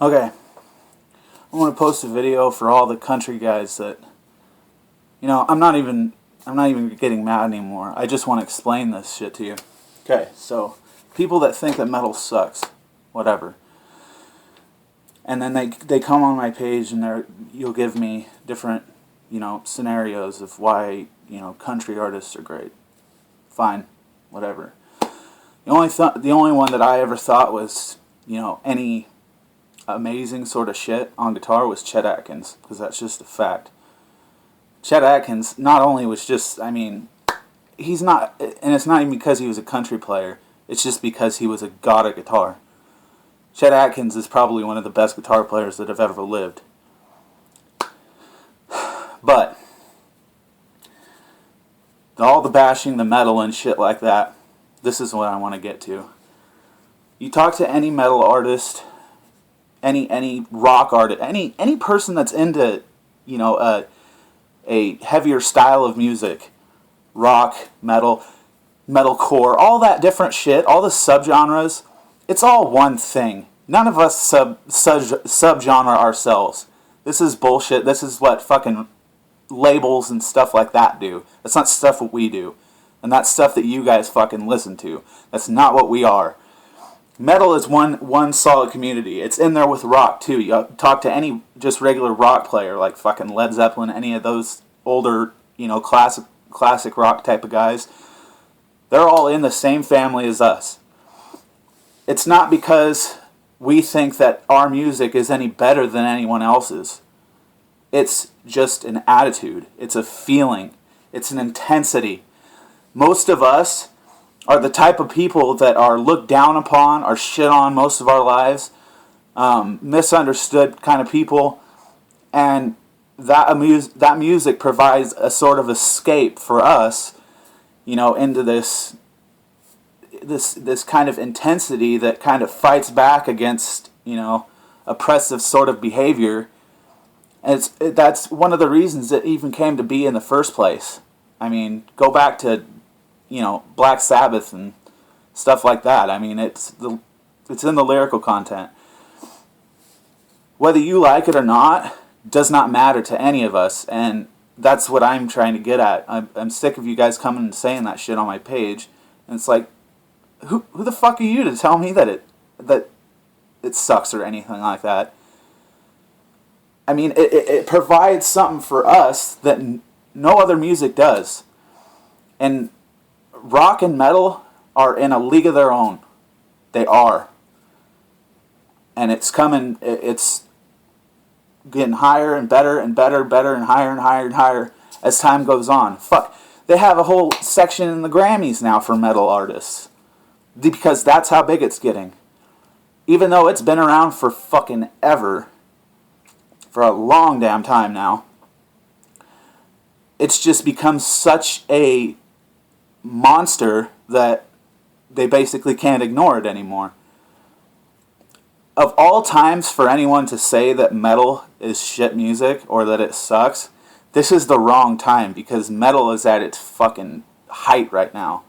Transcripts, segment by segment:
Okay, I want to post a video for all the country guys that, I'm not even getting mad anymore. I just want to explain this shit to you. Okay, so people that think that metal sucks, whatever, and then they come on my page and you'll give me different, scenarios of why, country artists are great. Fine, whatever. The only one that I ever thought was, any amazing sort of shit on guitar was Chet Atkins, because that's just a fact. Chet Atkins not only was just, he's not, and it's not even because he was a country player, it's just because he was a god at guitar. Chet Atkins is probably one of the best guitar players that have ever lived. But all the bashing, the metal and shit like that, this is what I want to get to. You talk to any metal artist, any rock artist, any person that's into, a heavier style of music, rock, metalcore, all that different shit, all the subgenres, it's all one thing. None of us subgenre ourselves. This is bullshit. This is what fucking labels and stuff like that do. That's not stuff what we do. And that's stuff that you guys fucking listen to. That's not what we are. Metal is one solid community. It's in there with rock too. You talk to any just regular rock player like fucking Led Zeppelin, any of those older, classic rock type of guys. They're all in the same family as us. It's not because we think that our music is any better than anyone else's. It's just an attitude. It's a feeling. It's an intensity. Most of us are the type of people that are looked down upon, are shit on most of our lives, misunderstood kind of people, and that music provides a sort of escape for us, into this kind of intensity that kind of fights back against, oppressive sort of behavior. And that's one of the reasons it even came to be in the first place. Go back to, Black Sabbath and stuff like that. It's in the lyrical content. Whether you like it or not does not matter to any of us, and that's what I'm trying to get at. I'm sick of you guys coming and saying that shit on my page, and it's like, who the fuck are you to tell me that it sucks or anything like that? It provides something for us that no other music does. And rock and metal are in a league of their own. They are. And it's getting higher and better and better and higher as time goes on. Fuck. They have a whole section in the Grammys now for metal artists. Because that's how big it's getting. Even though it's been around for fucking ever. For a long damn time now. It's just become such a monster that they basically can't ignore it anymore. Of all times for anyone to say that metal is shit music or that it sucks, this is the wrong time because metal is at its fucking height right now.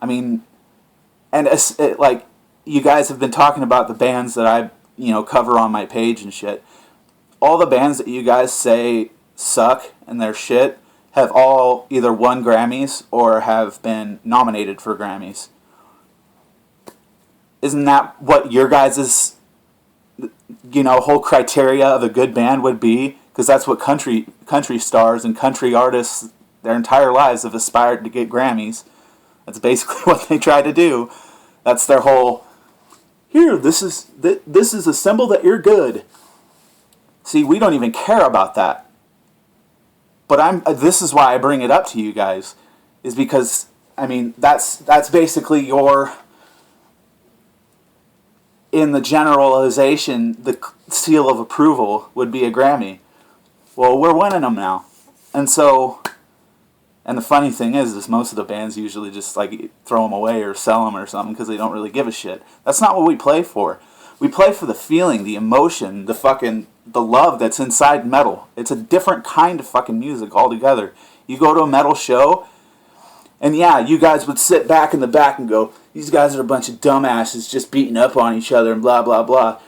And you guys have been talking about the bands that I, cover on my page and shit. All the bands that you guys say suck and they're shit have all either won Grammys or have been nominated for Grammys. Isn't that what your guys' whole criteria of a good band would be? Because that's what country stars and country artists their entire lives have aspired to get Grammys. That's basically what they try to do. That's their whole, here, this is a symbol that you're good. See, we don't even care about that. But this is why I bring it up to you guys, is because that's basically your, in the generalization, the seal of approval would be a Grammy. Well, we're winning them now, and the funny thing is most of the bands usually just throw them away or sell them or something because they don't really give a shit. That's not what we play for. We play for the feeling, the emotion, the love that's inside metal. It's a different kind of fucking music altogether. You go to a metal show, and yeah, you guys would sit back in the back and go, these guys are a bunch of dumbasses just beating up on each other and blah, blah, blah.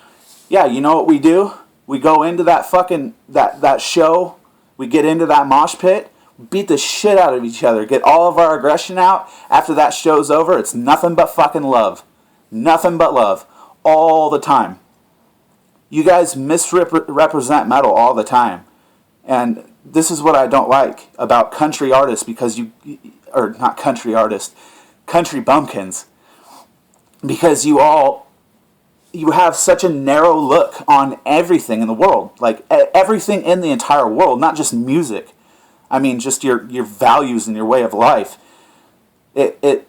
Yeah, you know what we do? We go into that fucking, that show, we get into that mosh pit, beat the shit out of each other, get all of our aggression out. After that show's over, it's nothing but fucking love. Nothing but love. All the time. You guys misrepresent metal all the time. And this is what I don't like about country artists, because or not country artists, country bumpkins. Because you have such a narrow look on everything in the world. Like, everything in the entire world, not just music. I mean, just your values and your way of life. That's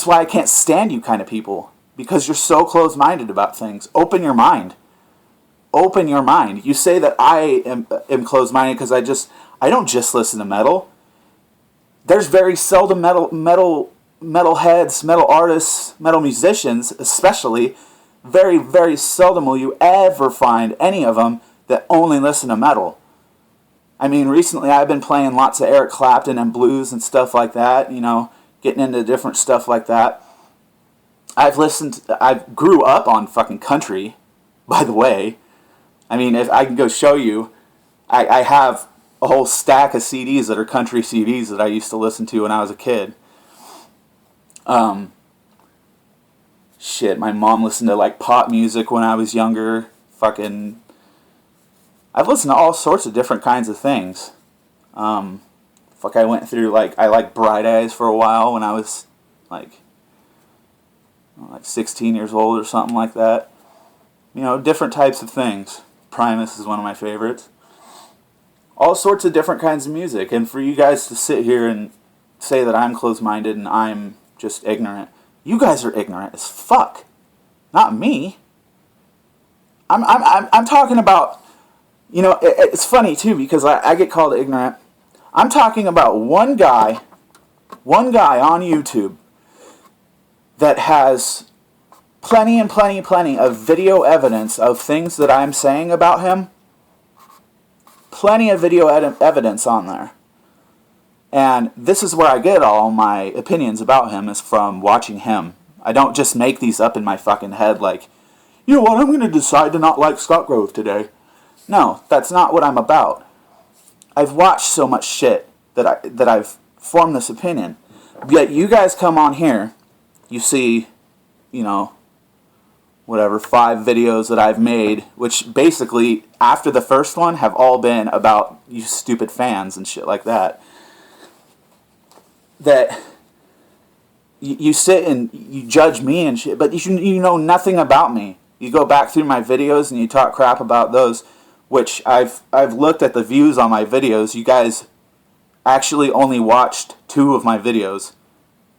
why I can't stand you kind of people. Because you're so closed-minded about things. Open your mind. Open your mind. You say that I am closed-minded because I don't just listen to metal. There's very seldom metal heads, metal artists, metal musicians, especially. Very, very seldom will you ever find any of them that only listen to metal. I mean, recently I've been playing lots of Eric Clapton and blues and stuff like that, getting into different stuff like that. I grew up on fucking country, by the way. I mean, if I can go show you, I have a whole stack of CDs that are country CDs that I used to listen to when I was a kid. My mom listened to like pop music when I was younger. I've listened to all sorts of different kinds of things. I went through I liked Bright Eyes for a while when I was like 16 years old or something like that. Different types of things. Primus is one of my favorites. All sorts of different kinds of music. And for you guys to sit here and say that I'm closed-minded and I'm just ignorant, you guys are ignorant as fuck. Not me. I'm talking about, it's funny too because I get called ignorant. I'm talking about one guy on YouTube that has plenty of video evidence of things that I'm saying about him. Plenty of video evidence on there. And this is where I get all my opinions about him, is from watching him. I don't just make these up in my fucking head like, you know what, I'm going to decide to not like Scott Grove today. No, that's not what I'm about. I've watched so much shit that I've formed this opinion. Yet you guys come on here, you see, 5 videos that I've made, which basically, after the first one, have all been about you stupid fans and shit like that. That you sit and you judge me and shit, but you know nothing about me. You go back through my videos and you talk crap about those, which I've looked at the views on my videos. You guys actually only watched 2 of my videos,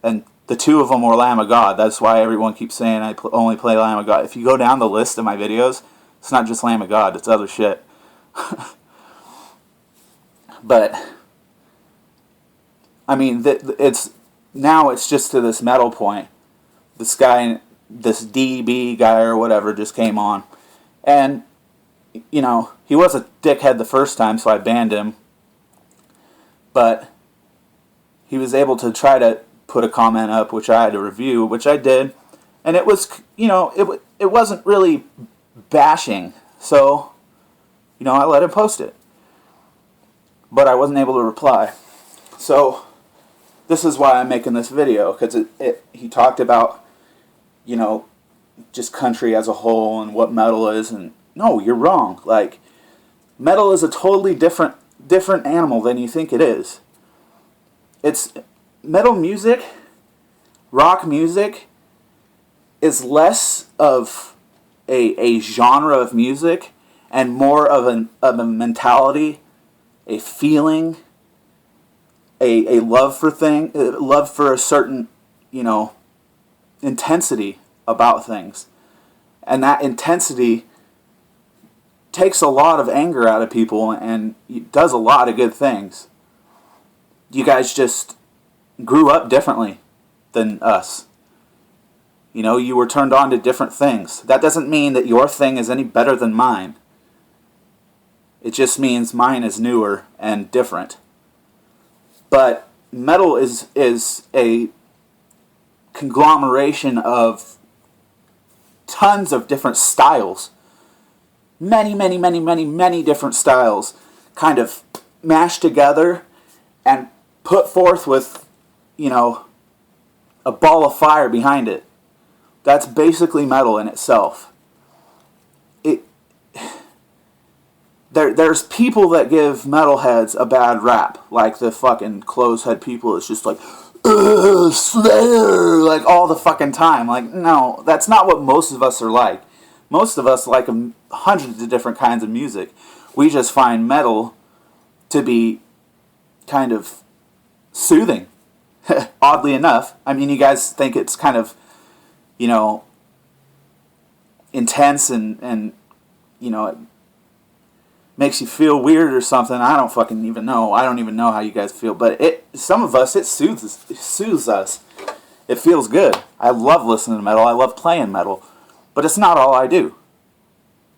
and the 2 of them were Lamb of God. That's why everyone keeps saying I only play Lamb of God. If you go down the list of my videos, it's not just Lamb of God, it's other shit. But I mean, it's just to this metal point. This guy, this DB guy or whatever, just came on, and he was a dickhead the first time, so I banned him. But he was able to try to put a comment up, which I had to review, which I did, and it was, it wasn't really bashing, so, I let him post it. But I wasn't able to reply. So, this is why I'm making this video, because he talked about, just country as a whole and what metal is, and no, you're wrong. Like, metal is a totally different animal than you think it is. It's metal music, rock music, is less of a genre of music and more of a mentality, a feeling, a love for a certain, intensity about things. And that intensity takes a lot of anger out of people and does a lot of good things. You guys just grew up differently than us. You were turned on to different things. That doesn't mean that your thing is any better than mine. It just means mine is newer and different. But metal is a conglomeration of tons of different styles. Many, many, many, many, many different styles kind of mashed together and put forth with, a ball of fire behind it. That's basically metal in itself. There's people that give metalheads a bad rap, like the fucking closed-head people. It's just like, Slayer, like all the fucking time. Like, no, that's not what most of us are like. Most of us like hundreds of different kinds of music. We just find metal to be kind of soothing, oddly enough. I mean, you guys think it's kind of, intense and it makes you feel weird or something. I don't fucking even know. I don't even know how you guys feel. But some of us, it soothes us. It feels good. I love listening to metal. I love playing metal. But it's not all I do.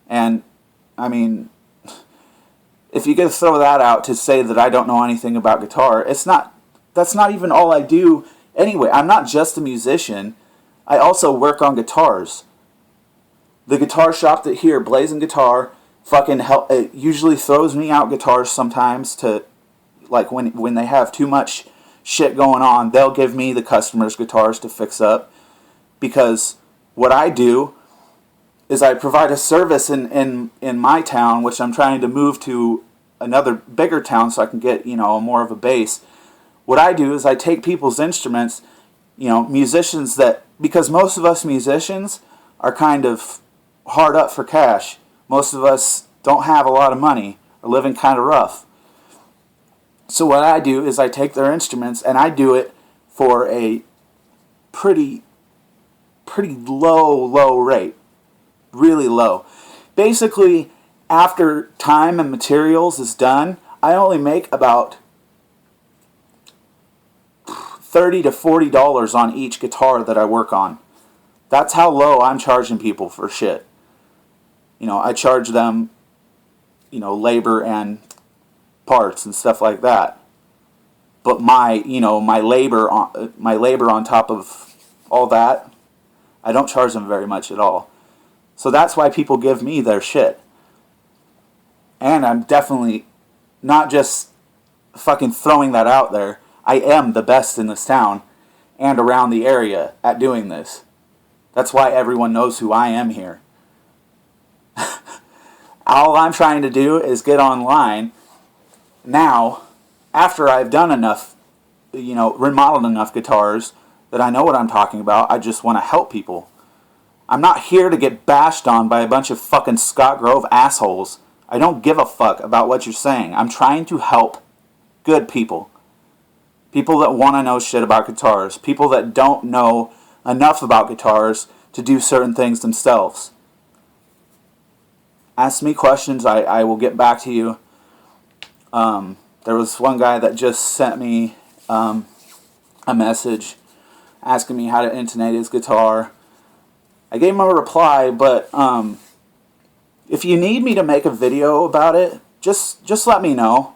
And, I mean, if you could throw that out to say that I don't know anything about guitar, that's not even all I do anyway. I'm not just a musician. I also work on guitars. The guitar shop here, Blazing Guitar, fucking it usually throws me out guitars sometimes to, like, when they have too much shit going on, they'll give me the customers' guitars to fix up. Because what I do is I provide a service in my town, which I'm trying to move to another bigger town so I can get, more of a base. What I do is I take people's instruments, musicians because most of us musicians are kind of hard up for cash. Most of us don't have a lot of money, are living kind of rough. So what I do is I take their instruments and I do it for a pretty low rate. Really low. Basically, after time and materials is done, I only make about $30 to $40 on each guitar that I work on. That's how low I'm charging people for shit. I charge them, labor and parts and stuff like that. But my labor on top of all that, I don't charge them very much at all. So that's why people give me their shit. And I'm definitely not just fucking throwing that out there. I am the best in this town and around the area at doing this. That's why everyone knows who I am here. All I'm trying to do is get online now, after I've done enough, remodeled enough guitars that I know what I'm talking about. I just want to help people. I'm not here to get bashed on by a bunch of fucking Scott Grove assholes. I don't give a fuck about what you're saying. I'm trying to help good people. People that want to know shit about guitars. People that don't know enough about guitars to do certain things themselves. Ask me questions, I will get back to you. There was one guy that just sent me a message asking me how to intonate his guitar. I gave him a reply, but if you need me to make a video about it, just let me know.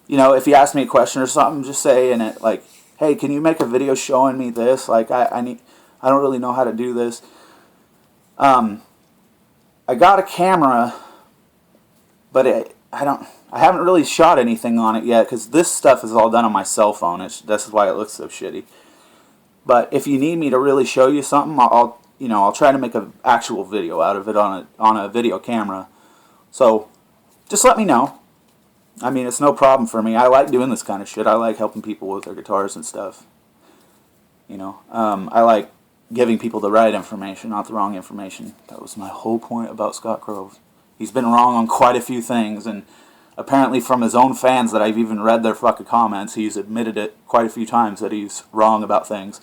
If you ask me a question or something, just say in it, like, hey, can you make a video showing me this? Like, I don't really know how to do this. I got a camera, but I haven't really shot anything on it yet, because this stuff is all done on my cell phone. That's why it looks so shitty. But if you need me to really show you something, I'll try to make an actual video out of it on a video camera. So just let me know. I mean, it's no problem for me. I like doing this kind of shit. I like helping people with their guitars and stuff. I like giving people the right information, not the wrong information. That was my whole point about Scott Grove. He's been wrong on quite a few things, and apparently from his own fans that I've even read their fucking comments, he's admitted it quite a few times that he's wrong about things.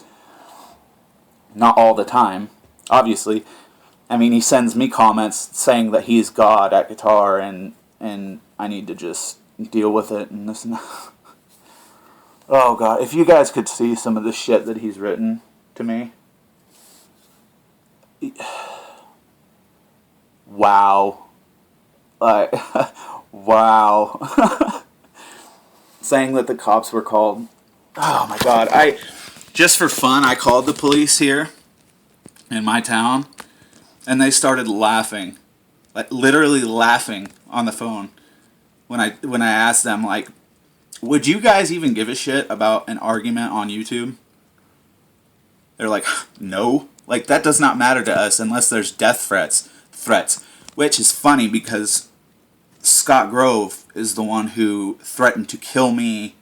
Not all the time, obviously. I mean, he sends me comments saying that he's God at guitar, and I need to just deal with it and this and that. Oh God, if you guys could see some of the shit that he's written to me. Wow. Like, wow. Saying that the cops were called. Oh my God. Just for fun, I called the police here in my town. and they started laughing, like literally laughing on the phone when I asked them, like, would you guys even give a shit about an argument on YouTube? They're like, no. Like, that does not matter to us unless there's death threats. Which is funny because Scott Grove is the one who threatened to kill me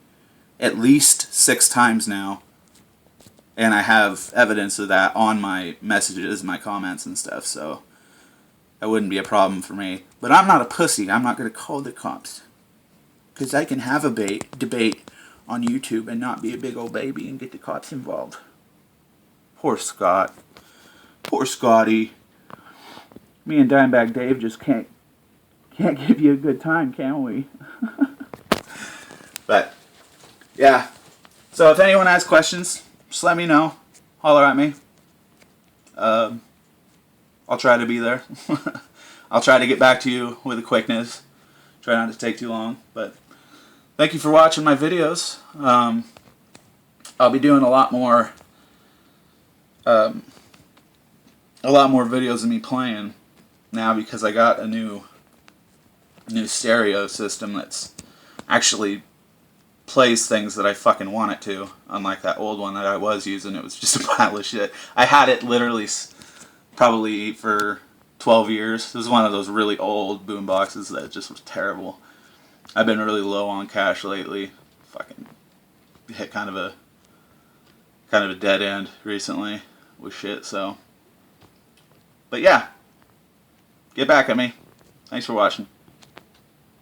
at least 6 times now. And I have evidence of that on my messages, my comments and stuff, so that wouldn't be a problem for me. But I'm not a pussy. I'm not going to call the cops. Because I can have a debate on YouTube and not be a big old baby and get the cops involved. Poor Scott. Poor Scotty. Me and Dimebag Dave just can't give you a good time, can we? But, yeah. So if anyone has questions, just let me know. Holler at me. I'll try to be there. I'll try to get back to you with a quickness. Try not to take too long. But thank you for watching my videos. I'll be doing a lot more videos of me playing now because I got a new stereo system that's actually plays things that I fucking want it to, unlike that old one that I was using. It was just a pile of shit. I had it literally probably for 12 years. This is one of those really old boom boxes that just was terrible. I've been really low on cash lately. Fucking hit kind of a dead end recently with shit, so. But yeah. Get back at me. Thanks for watching.